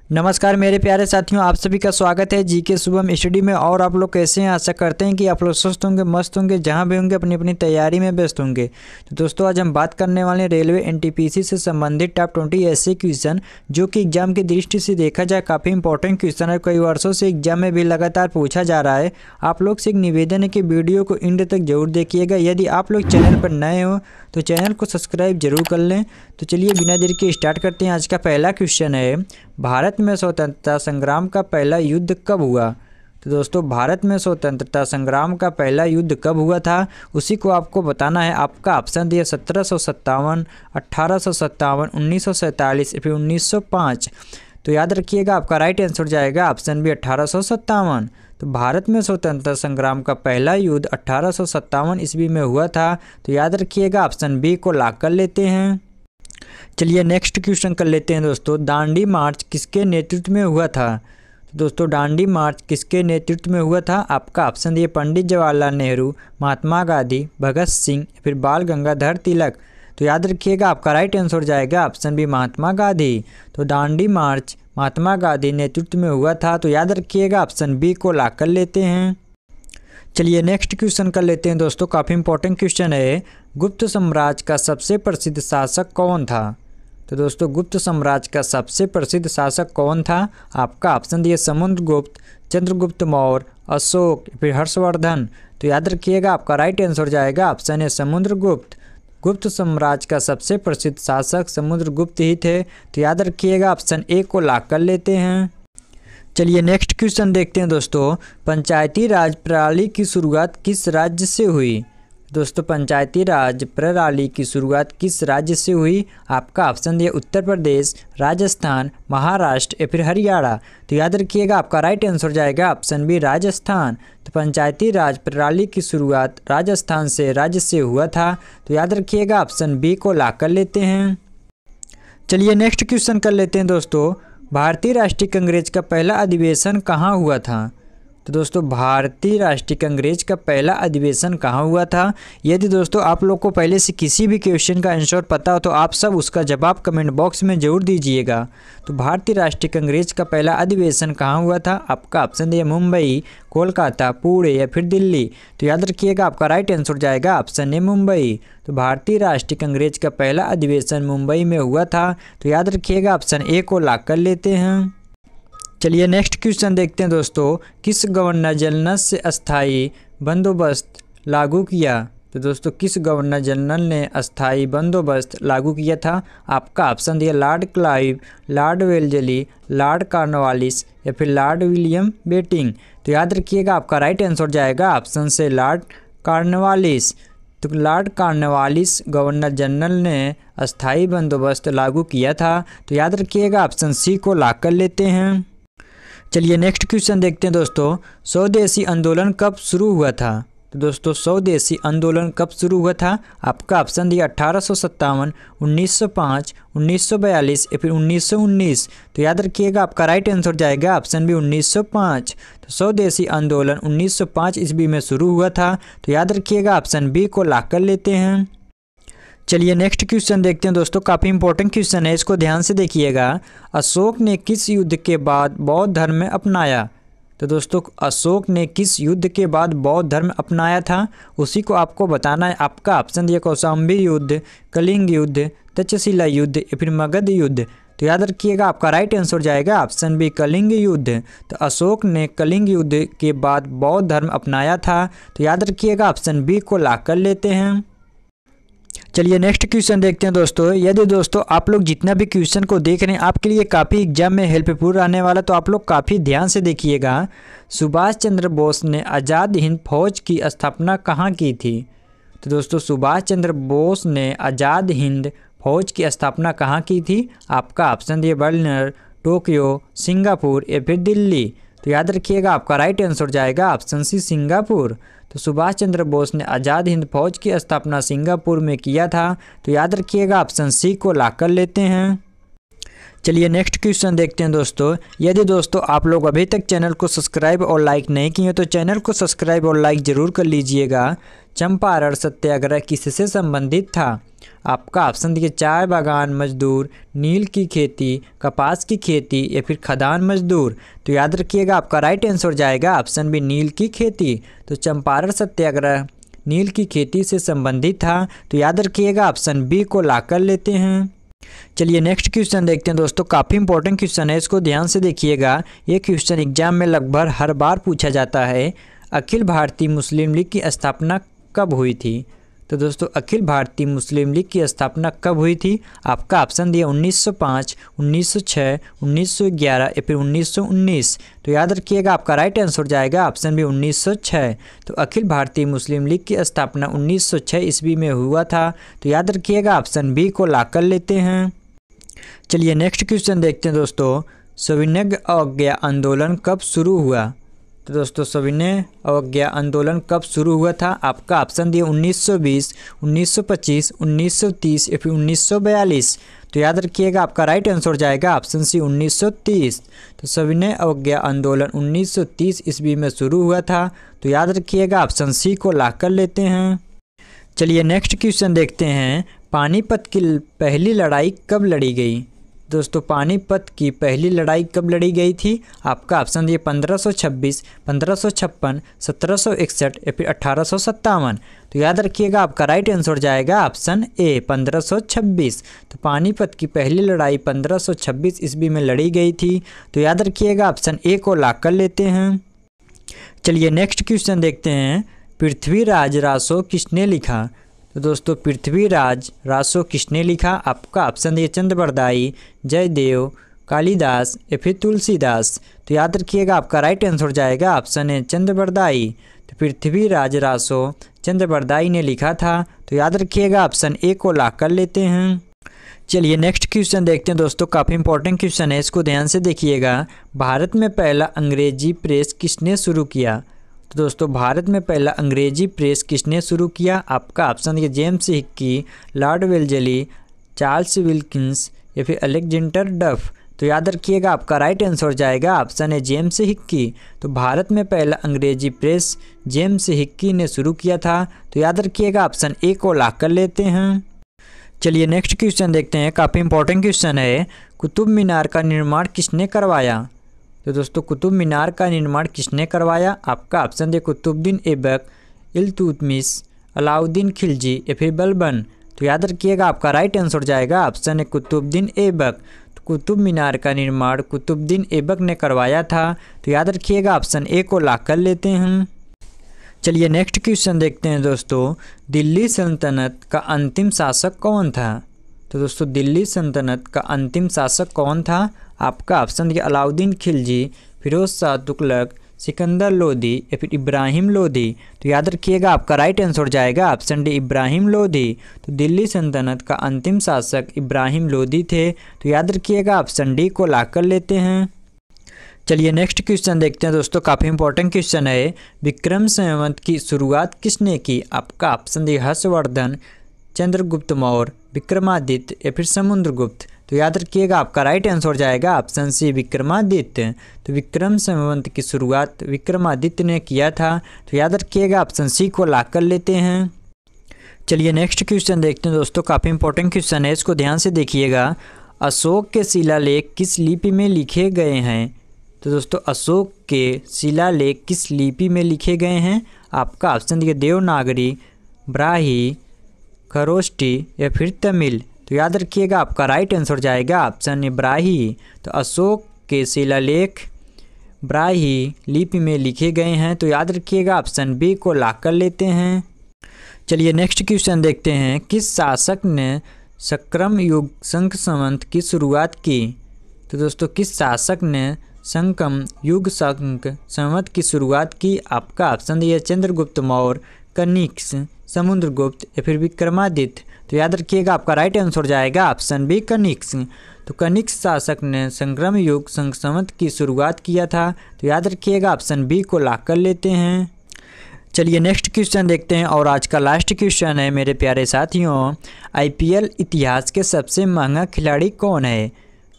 नमस्कार मेरे प्यारे साथियों, आप सभी का स्वागत है जीके शुभम स्टडी में। और आप लोग कैसे हैं? आशा करते हैं कि आप लोग स्वस्थ होंगे, मस्त होंगे, जहां भी होंगे अपनी अपनी तैयारी में व्यस्त होंगे। तो दोस्तों आज हम बात करने वाले हैं रेलवे एनटीपीसी से संबंधित टॉप 20 ऐसे क्वेश्चन जो कि एग्जाम की दृष्टि से देखा जाए काफ़ी इंपॉर्टेंट क्वेश्चन है। कई वर्षों से एग्जाम में भी लगातार पूछा जा रहा है। आप लोग से एक निवेदन है कि वीडियो को एंड तक जरूर देखिएगा। यदि आप लोग चैनल पर नए हो तो चैनल को सब्सक्राइब जरूर कर लें। तो चलिए बिना देर के स्टार्ट करते हैं। आज का पहला क्वेश्चन है, भारत में स्वतंत्रता संग्राम का पहला युद्ध कब हुआ? तो दोस्तों भारत में स्वतंत्रता संग्राम का पहला युद्ध कब हुआ था, उसी को आपको बताना है। आपका ऑप्शन दिया 1757, 1857, 1947 फिर 1905। तो याद रखिएगा आपका राइट आंसर जाएगा ऑप्शन बी 1857। तो भारत में स्वतंत्रता संग्राम का पहला युद्ध 1857 ईस्वी में हुआ था। तो याद रखिएगा ऑप्शन बी को लॉक कर लेते हैं। चलिए नेक्स्ट क्वेश्चन कर लेते हैं दोस्तों। दांडी मार्च किसके नेतृत्व में हुआ था? तो दोस्तों दांडी मार्च किसके नेतृत्व में हुआ था? आपका ऑप्शन दिए पंडित जवाहरलाल नेहरू, महात्मा गांधी, भगत सिंह फिर बाल गंगाधर तिलक। तो याद रखिएगा आपका राइट आंसर जाएगा ऑप्शन बी महात्मा गांधी। तो दांडी मार्च महात्मा गांधी नेतृत्व में हुआ था। तो याद रखिएगा ऑप्शन बी को लॉक कर लेते हैं। चलिए नेक्स्ट क्वेश्चन कर लेते हैं दोस्तों। काफ़ी इंपॉर्टेंट क्वेश्चन है, गुप्त साम्राज्य का सबसे प्रसिद्ध शासक कौन था? तो दोस्तों गुप्त साम्राज्य का सबसे प्रसिद्ध शासक कौन था? आपका ऑप्शन दिए समुद्रगुप्त, चंद्रगुप्त मौर्य, अशोक फिर हर्षवर्धन। तो याद रखिएगा आपका राइट आंसर जाएगा ऑप्शन है समुद्रगुप्त। गुप्त साम्राज्य का सबसे प्रसिद्ध शासक समुद्रगुप्त ही थे। तो याद रखिएगा ऑप्शन ए को लॉक कर लेते हैं। चलिए नेक्स्ट क्वेश्चन देखते हैं दोस्तों। पंचायती राज प्रणाली की शुरुआत किस राज्य से हुई? दोस्तों पंचायती राज प्रणाली की शुरुआत किस राज्य से हुई? आपका ऑप्शन दिया उत्तर प्रदेश, राजस्थान, महाराष्ट्र या फिर हरियाणा। तो याद रखिएगा आपका राइट आंसर जाएगा ऑप्शन बी राजस्थान। तो पंचायती राज प्रणाली की शुरुआत राजस्थान से राज्य से हुआ था। तो याद रखिएगा ऑप्शन बी को लॉक कर लेते हैं। चलिए नेक्स्ट क्वेश्चन कर लेते हैं दोस्तों। भारतीय राष्ट्रीय कांग्रेस का पहला अधिवेशन कहाँ हुआ था? तो दोस्तों भारतीय राष्ट्रीय कांग्रेस का पहला अधिवेशन कहाँ हुआ था? यदि दोस्तों आप लोग को पहले से किसी भी क्वेश्चन का आंसर पता हो तो आप सब उसका जवाब कमेंट बॉक्स में जरूर दीजिएगा। तो भारतीय राष्ट्रीय कांग्रेस का पहला अधिवेशन कहाँ हुआ था? आपका ऑप्शन दिया मुंबई, कोलकाता, पुणे या फिर दिल्ली। तो याद रखिएगा आपका राइट आंसर जाएगा ऑप्शन ए मुंबई। तो भारतीय राष्ट्रीय कांग्रेस का पहला अधिवेशन मुंबई में हुआ था। तो याद रखिएगा ऑप्शन ए को लॉक कर लेते हैं। चलिए नेक्स्ट क्वेश्चन देखते हैं दोस्तों। किस गवर्नर जनरल से अस्थायी बंदोबस्त लागू किया? तो दोस्तों किस गवर्नर जनरल ने अस्थायी बंदोबस्त लागू किया था? आपका ऑप्शन दिया Lord Clive, Lord Wellesley, Lord Cornwallis या फिर लॉर्ड विलियम बेटिंग। तो याद रखिएगा आपका राइट आंसर जाएगा ऑप्शन से लॉर्ड कॉर्नवालिस। तो लॉर्ड कॉर्नवालिस गवर्नर जनरल ने अस्थायी बंदोबस्त लागू किया था। तो याद रखिएगा ऑप्शन सी को लॉक कर लेते हैं। चलिए नेक्स्ट क्वेश्चन देखते हैं दोस्तों। स्वदेशी आंदोलन कब शुरू हुआ था? तो दोस्तों स्वदेशी आंदोलन कब शुरू हुआ था? आपका ऑप्शन दिया 1857, 1905, 1942 या फिर 1919। तो याद रखिएगा आपका राइट आंसर जाएगा ऑप्शन बी 1905। तो स्वदेशी आंदोलन 1905 ईस्वी में शुरू हुआ था। तो याद रखिएगा ऑप्शन बी को लॉक कर लेते हैं। चलिए नेक्स्ट क्वेश्चन देखते हैं दोस्तों। काफ़ी इंपॉर्टेंट क्वेश्चन है, इसको ध्यान से देखिएगा। अशोक ने किस युद्ध के बाद बौद्ध धर्म में अपनाया? तो दोस्तों अशोक ने किस युद्ध के बाद बौद्ध धर्म अपनाया था, उसी को आपको बताना है। आपका ऑप्शन दिया कौशाम्बी युद्ध, कलिंग युद्ध, तक्षशिला युद्ध या फिर मगध युद्ध। तो याद रखिएगा आपका राइट आंसर जाएगा ऑप्शन बी कलिंग युद्ध। तो अशोक ने कलिंग युद्ध के बाद बौद्ध धर्म अपनाया था। तो याद रखिएगा ऑप्शन बी को लॉक कर लेते हैं। चलिए नेक्स्ट क्वेश्चन देखते हैं दोस्तों। यदि दोस्तों आप लोग जितना भी क्वेश्चन को देख रहे हैं आपके लिए काफ़ी एग्जाम में हेल्पफुल रहने वाला, तो आप लोग काफ़ी ध्यान से देखिएगा। सुभाष चंद्र बोस ने आज़ाद हिंद फौज की स्थापना कहाँ की थी? तो दोस्तों सुभाष चंद्र बोस ने आज़ाद हिंद फौज की स्थापना कहाँ की थी? आपका ऑप्शन दिए बर्लिन, टोक्यो, सिंगापुर या फिर दिल्ली। तो याद रखिएगा आपका राइट आंसर जाएगा ऑप्शन सी सिंगापुर। तो सुभाष चंद्र बोस ने आज़ाद हिंद फौज की स्थापना सिंगापुर में किया था। तो याद रखिएगा ऑप्शन सी को लॉक कर लेते हैं। चलिए नेक्स्ट क्वेश्चन देखते हैं दोस्तों। यदि दोस्तों आप लोग अभी तक चैनल को सब्सक्राइब और लाइक नहीं किए तो चैनल को सब्सक्राइब और लाइक ज़रूर कर लीजिएगा। चंपारण सत्याग्रह किससे संबंधित था? आपका ऑप्शन देखिए, चाय बागान मजदूर, नील की खेती, कपास की खेती या फिर खदान मजदूर। तो याद रखिएगा आपका राइट आंसर जाएगा ऑप्शन बी, नील की खेती। तो चंपारण सत्याग्रह नील की खेती से संबंधित था। तो याद रखिएगा ऑप्शन बी को ला कर लेते हैं। चलिए नेक्स्ट क्वेश्चन देखते हैं दोस्तों। काफ़ी इंपॉर्टेंट क्वेश्चन है, इसको ध्यान से देखिएगा। ये क्वेश्चन एग्जाम में लगभग हर बार पूछा जाता है। अखिल भारतीय मुस्लिम लीग की स्थापना कब हुई थी? तो दोस्तों अखिल भारतीय मुस्लिम लीग की स्थापना कब हुई थी? आपका ऑप्शन दिया 1905, 1906, 1911 या फिर 1919। तो याद रखिएगा आपका राइट आंसर जाएगा ऑप्शन बी 1906। तो अखिल भारतीय मुस्लिम लीग की स्थापना 1906 ईस्वी में हुआ था। तो याद रखिएगा ऑप्शन बी को ला कर लेते हैं। चलिए नेक्स्ट क्वेश्चन देखते हैं दोस्तों। सविनय अवज्ञा आंदोलन कब शुरू हुआ? तो दोस्तों सविनय अवज्ञा आंदोलन कब शुरू हुआ था? आपका ऑप्शन दिया 1920, 1925, 1930 या फिर 1942। तो याद रखिएगा आपका राइट आंसर जाएगा ऑप्शन सी 1930। तो सविनय अवज्ञा आंदोलन 1930 ईस्वी में शुरू हुआ था। तो याद रखिएगा ऑप्शन सी को ला कर लेते हैं। चलिए नेक्स्ट क्वेश्चन देखते हैं। पानीपत की पहली लड़ाई कब लड़ी गई? दोस्तों पानीपत की पहली लड़ाई कब लड़ी गई थी? आपका ऑप्शन दिए 1526, 1556, 1761 या फिर 1857। तो याद रखिएगा आपका राइट आंसर जाएगा ऑप्शन ए 1526। तो पानीपत की पहली लड़ाई 1526 ईस्वी में लड़ी गई थी। तो याद रखिएगा ऑप्शन ए को ला कर लेते हैं। चलिए नेक्स्ट क्वेश्चन देखते हैं। पृथ्वीराज रासो किसने लिखा? तो दोस्तों पृथ्वीराज रासो किसने लिखा? आपका ऑप्शन दिए चंद्रबरदाई, जयदेव, कालिदास या फिर तुलसीदास। तो याद रखिएगा आपका राइट आंसर जाएगा ऑप्शन है चंद्रबरदाई। तो पृथ्वीराज रासो चंद्रबरदाई ने लिखा था। तो याद रखिएगा ऑप्शन ए को ला कर लेते हैं। चलिए नेक्स्ट क्वेश्चन देखते हैं दोस्तों। काफ़ी इंपॉर्टेंट क्वेश्चन है, इसको ध्यान से देखिएगा। भारत में पहला अंग्रेजी प्रेस किसने शुरू किया? तो दोस्तों भारत में पहला अंग्रेजी प्रेस किसने शुरू किया? आपका ऑप्शन है James Hicky, Lord Wellesley, Charles Wilkins या फिर अलेक्जेंडर डफ। तो याद रखिएगा आपका राइट आंसर जाएगा ऑप्शन है जेम्स हिक्की। तो भारत में पहला अंग्रेजी प्रेस जेम्स हिक्की ने शुरू किया था। तो याद रखिएगा ऑप्शन ए को ला कर लेते हैं। चलिए नेक्स्ट क्वेश्चन देखते हैं। काफ़ी इंपॉर्टेंट क्वेश्चन है। कुतुब मीनार का निर्माण किसने करवाया? तो दोस्तों कुतुब मीनार का निर्माण किसने करवाया? आपका ऑप्शन दे कुतुबुद्दीन ऐबक, इल्तुतमिश, अलाउद्दीन खिलजी या फिर बलबन। तो याद रखिएगा आपका राइट आंसर जाएगा ऑप्शन है कुतुबुद्दीन ऐबक। तो कुतुब मीनार का निर्माण कुतुबुद्दीन ऐबक ने करवाया था। तो याद रखिएगा ऑप्शन ए को ला कर लेते हैं। चलिए नेक्स्ट क्वेश्चन देखते हैं दोस्तों। दिल्ली सल्तनत का अंतिम शासक कौन था? तो दोस्तों दिल्ली सल्तनत का अंतिम शासक कौन था? आपका ऑप्शन दिया अलाउद्दीन खिलजी, फिरोज शाह तुगलक, सिकंदर लोधी या फिर इब्राहिम लोधी। तो याद रखिएगा आपका राइट आंसर जाएगा ऑप्शन डी इब्राहिम लोधी। तो दिल्ली सल्तनत का अंतिम शासक इब्राहिम लोधी थे। तो याद रखिएगा ऑप्शन डी को ला कर लेते हैं। चलिए नेक्स्ट क्वेश्चन देखते हैं दोस्तों। काफ़ी इंपॉर्टेंट क्वेश्चन है। विक्रम संवत की शुरुआत किसने की? आपका ऑप्शन दिया हर्षवर्धन, चंद्रगुप्त मौर्य, विक्रमादित्य या फिर समुद्रगुप्त। तो याद रखिएगा आपका राइट आंसर जाएगा ऑप्शन सी विक्रमादित्य। तो विक्रम संवत की शुरुआत विक्रमादित्य ने किया था। तो याद रखिएगा ऑप्शन सी को ला कर लेते हैं। चलिए नेक्स्ट क्वेश्चन देखते हैं दोस्तों। काफ़ी इंपॉर्टेंट क्वेश्चन है, इसको ध्यान से देखिएगा। अशोक के शिलालेख किस लिपि में लिखे गए हैं? तो दोस्तों अशोक के शिलालेख किस लिपि में लिखे गए हैं? आपका ऑप्शन दिया देवनागरी, ब्राही, खरोष्टी या फिर तमिल। तो याद रखिएगा आपका राइट आंसर जाएगा ऑप्शन ए ब्राही। तो अशोक के शिलालेख ब्राही लिपि में लिखे गए हैं। तो याद रखिएगा ऑप्शन बी को ला कर लेते हैं। चलिए नेक्स्ट क्वेश्चन देखते हैं। किस शासक ने संक्रम युग शंख संवत की शुरुआत की? तो दोस्तों किस शासक ने संक्रम युग शंख संवत की शुरुआत की? आपका ऑप्शन दिया चंद्रगुप्त मौर्य, कनिष्क, समुद्रगुप्त या फिर विक्रमादित्य। तो याद रखिएगा आपका राइट आंसर जाएगा ऑप्शन बी कनिष्क। तो कनिष्क शासक ने संक्रम युग शंख संवत की शुरुआत किया था। तो याद रखिएगा ऑप्शन बी को ला कर लेते हैं। चलिए नेक्स्ट क्वेश्चन देखते हैं और आज का लास्ट क्वेश्चन है मेरे प्यारे साथियों। आईपीएल इतिहास के सबसे महंगा खिलाड़ी कौन है?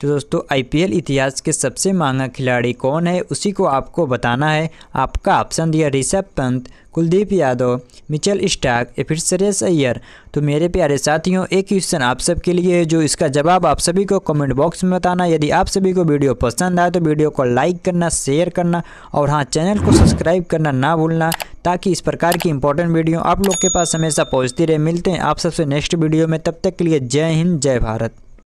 तो दोस्तों आईपीएल इतिहास के सबसे महंगा खिलाड़ी कौन है, उसी को आपको बताना है। आपका ऑप्शन दिया ऋषभ पंत, कुलदीप यादव, मिचेल स्टार्क या फिर श्रेयस अय्यर। तो मेरे प्यारे साथियों, एक क्वेश्चन आप सबके लिए है, जो इसका जवाब आप सभी को कमेंट बॉक्स में बताना। यदि आप सभी को वीडियो पसंद आए तो वीडियो को लाइक करना, शेयर करना और हाँ, चैनल को सब्सक्राइब करना ना भूलना, ताकि इस प्रकार की इंपॉर्टेंट वीडियो आप लोग के पास हमेशा पहुँचती रहे। मिलते हैं आप सबसे नेक्स्ट वीडियो में, तब तक के लिए जय हिंद, जय भारत।